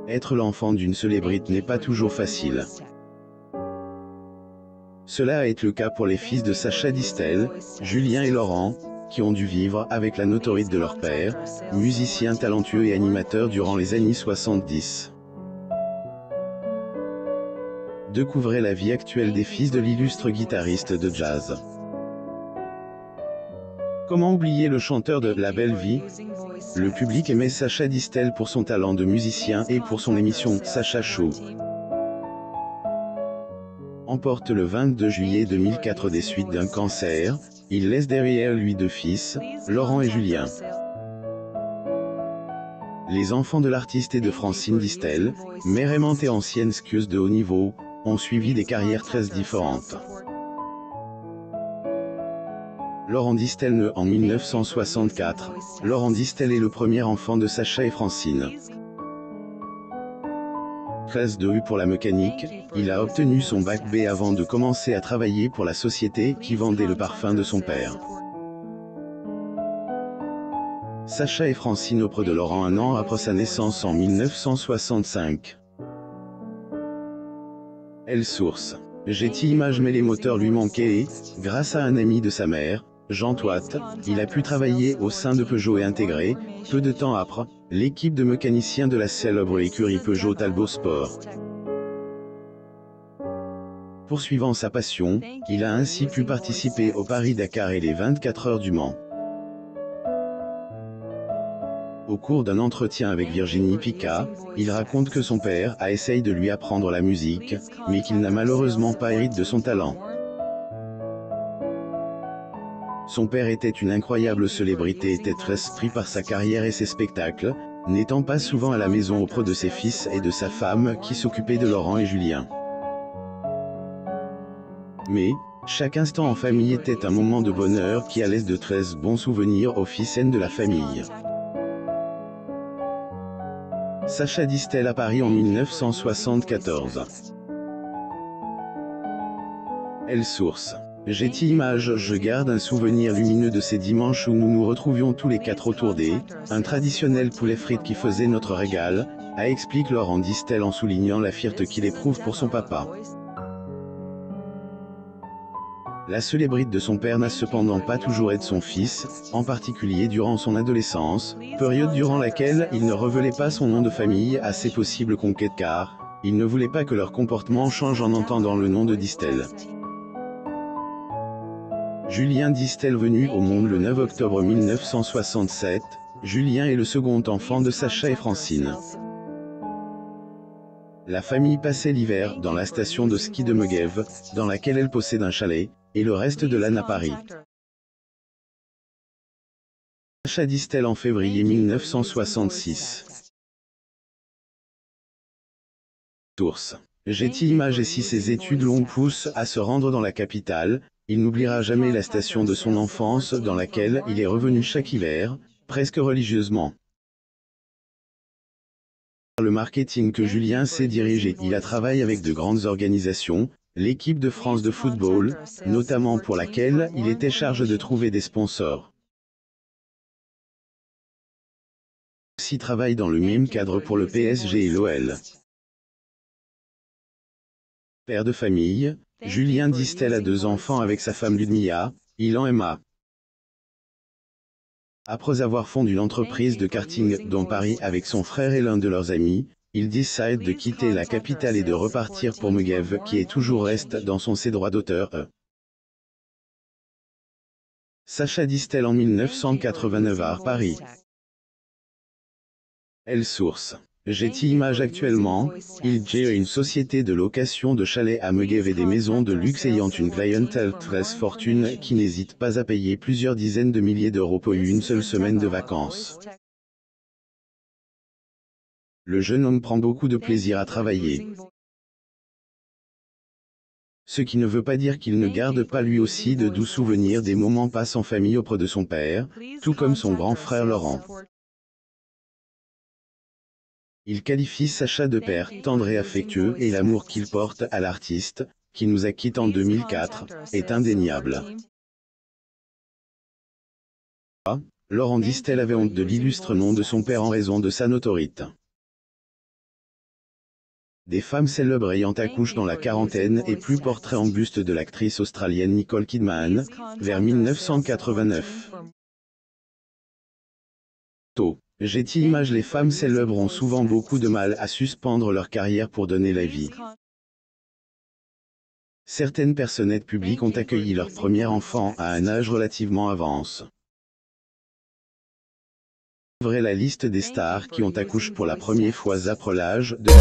Être l'enfant d'une célébrité n'est pas toujours facile. Cela a été le cas pour les fils de Sacha Distel, Julien et Laurent, qui ont dû vivre avec la notoriété de leur père, musicien talentueux et animateur durant les années 70. Découvrez la vie actuelle des fils de l'illustre guitariste de jazz. Comment oublier le chanteur de La Belle Vie? Le public aimait Sacha Distel pour son talent de musicien et pour son émission Sacha Show. Emporte le 22 juillet 2004 des suites d'un cancer, il laisse derrière lui deux fils, Laurent et Julien. Les enfants de l'artiste et de Francine Distel, mère aimante et ancienne skieuse de haut niveau, ont suivi des carrières très différentes. Laurent Distel naît en 1964, Laurent Distel est le premier enfant de Sacha et Francine. 13 de U pour la mécanique, il a obtenu son bac B avant de commencer à travailler pour la société qui vendait le parfum de son père. Sacha et Francine auprès de Laurent un an après sa naissance en 1965. Elle source. Getty Images mais les moteurs lui manquaient et, grâce à un ami de sa mère, Jean Toite, il a pu travailler au sein de Peugeot et intégrer, peu de temps après, l'équipe de mécaniciens de la célèbre écurie Peugeot Talbot Sport. Poursuivant sa passion, il a ainsi pu participer au Paris-Dakar et les 24 heures du Mans. Au cours d'un entretien avec Virginie Picard, il raconte que son père a essayé de lui apprendre la musique, mais qu'il n'a malheureusement pas hérité de son talent. Son père était une incroyable célébrité et était très pris par sa carrière et ses spectacles, n'étant pas souvent à la maison auprès de ses fils et de sa femme qui s'occupaient de Laurent et Julien. Mais, chaque instant en famille était un moment de bonheur qui laisse de très bons souvenirs aux fils de la famille. Sacha Distel à Paris en 1974. Elle source. Getty Images. Je garde un souvenir lumineux de ces dimanches où nous nous retrouvions tous les quatre autour un traditionnel poulet frites qui faisait notre régal, explique Laurent Distel en soulignant la fierté qu'il éprouve pour son papa. La célébrité de son père n'a cependant pas toujours été son fils, en particulier durant son adolescence, période durant laquelle il ne révélait pas son nom de famille à ses possibles conquêtes car, il ne voulait pas que leur comportement change en entendant le nom de Distel. Julien Distel venu au monde le 9 octobre 1967, Julien est le second enfant de Sacha et Francine. La famille passait l'hiver dans la station de ski de Megève, dans laquelle elle possède un chalet, et le reste de l'année à Paris. Sacha Distel en février 1966. Source. Getty Images et si ses études l'ont poussé à se rendre dans la capitale, il n'oubliera jamais la station de son enfance dans laquelle il est revenu chaque hiver, presque religieusement. Le marketing que Julien sait diriger, il a travaillé avec de grandes organisations, l'équipe de France de football, notamment pour laquelle il était chargé de trouver des sponsors. Il aussi travaille dans le même cadre pour le PSG et l'OL. Père de famille, Julien Distel a deux enfants avec sa femme Ludmilla, il en aima. Après avoir fondé une entreprise de karting dans Paris avec son frère et l'un de leurs amis, il décide de quitter la capitale et de repartir pour Megève qui est toujours reste dans ses droits d'auteur. Sacha Distel en 1989 à Paris. Elle source. Getty Images actuellement, il gère une société de location de chalets à Megève et des maisons de luxe ayant une clientèle très fortune qui n'hésite pas à payer plusieurs dizaines de milliers d'euros pour une seule semaine de vacances. Le jeune homme prend beaucoup de plaisir à travailler. Ce qui ne veut pas dire qu'il ne garde pas lui aussi de doux souvenirs des moments passés en famille auprès de son père, tout comme son grand frère Laurent. Il qualifie Sacha de père tendre et affectueux et l'amour qu'il porte à l'artiste, qui nous a quittés en 2004, est indéniable. Laurent Distel avait honte de l'illustre nom de son père en raison de sa notoriété. Des femmes célèbres ayant accouché dans la quarantaine et plus portrait en buste de l'actrice australienne Nicole Kidman, vers 1989. Getty Images. Les femmes célèbres ont souvent beaucoup de mal à suspendre leur carrière pour donner la vie. Certaines personnalités publiques ont accueilli leur premier enfant à un âge relativement avancé. Ouvrez la liste des stars qui ont accouché pour la première fois après l'âge de